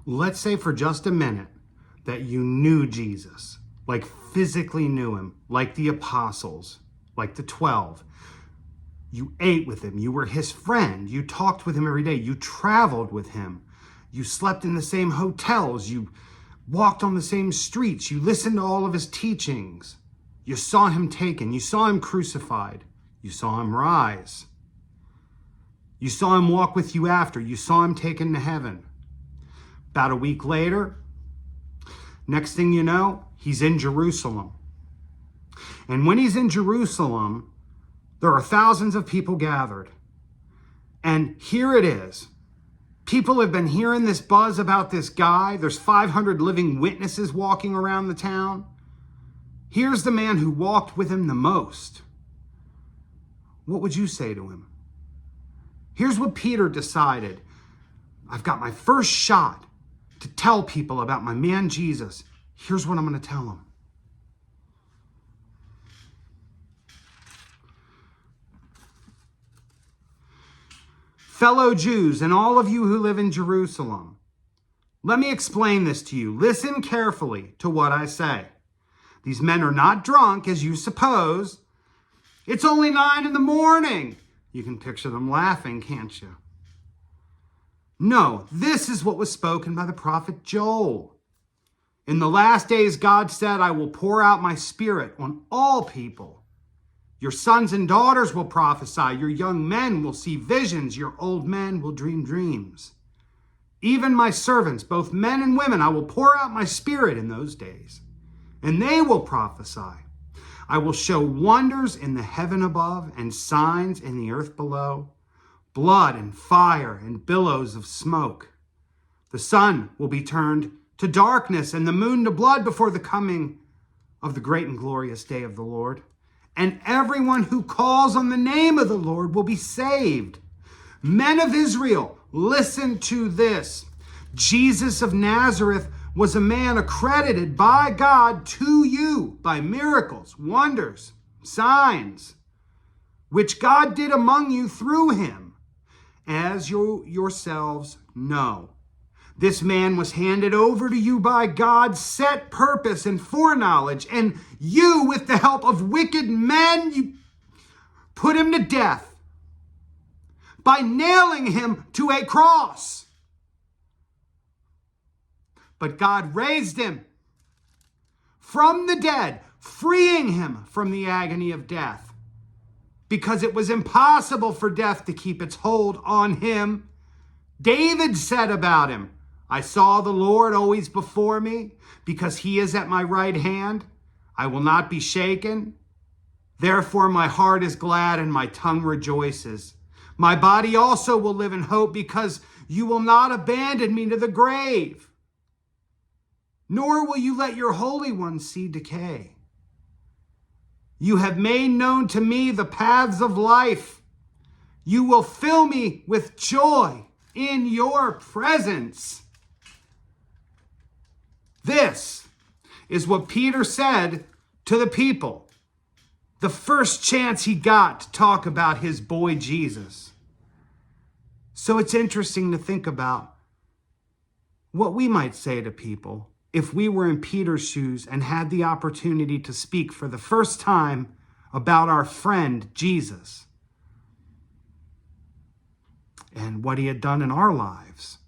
Let's say for just a minute that you knew Jesus, like physically knew him, like the apostles, like the 12. You ate with him. You were his friend. You talked with him every day. You traveled with him. You slept in the same hotels. You walked on the same streets. You listened to all of his teachings. You saw him taken. You saw him crucified. You saw him rise. You saw him walk with you after. You saw him taken to heaven. About a week later, next thing you know, he's in Jerusalem. And when he's in Jerusalem, there are thousands of people gathered. And here it is. People have been hearing this buzz about this guy. There's 500 living witnesses walking around the town. Here's the man who walked with him the most. What would you say to him? Here's what Peter decided. I've got my first shot to tell people about my man Jesus. Here's what I'm going to tell them. Fellow Jews and all of you who live in Jerusalem, let me explain this to you. Listen carefully to what I say. These men are not drunk, as you suppose. It's only 9 a.m. You can picture them laughing, can't you? No, this is what was spoken by the prophet Joel. In the last days, God said, I will pour out my spirit on all people. Your sons and daughters will prophesy. Your young men will see visions. Your old men will dream dreams. Even my servants, both men and women, I will pour out my spirit in those days, and they will prophesy. I will show wonders in the heaven above and signs in the earth below, blood and fire and billows of smoke. The sun will be turned to darkness and the moon to blood before the coming of the great and glorious day of the Lord. And everyone who calls on the name of the Lord will be saved. Men of Israel, listen to this. Jesus of Nazareth was a man accredited by God to you by miracles, wonders, signs, which God did among you through him, as you yourselves know. This man was handed over to you by God's set purpose and foreknowledge, and you, with the help of wicked men, you put him to death by nailing him to a cross. But God raised him from the dead, freeing him from the agony of death, because it was impossible for death to keep its hold on him. David said about him, I saw the Lord always before me, because he is at my right hand. I will not be shaken. Therefore my heart is glad and my tongue rejoices. My body also will live in hope, because you will not abandon me to the grave, nor will you let your Holy One see decay. You have made known to me the paths of life. You will fill me with joy in your presence. This is what Peter said to the people the first chance he got to talk about his boy Jesus. So it's interesting to think about what we might say to people if we were in Peter's shoes and had the opportunity to speak for the first time about our friend Jesus and what he had done in our lives.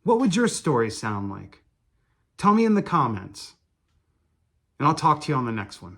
What would your story sound like? Tell me in the comments, and I'll talk to you on the next one.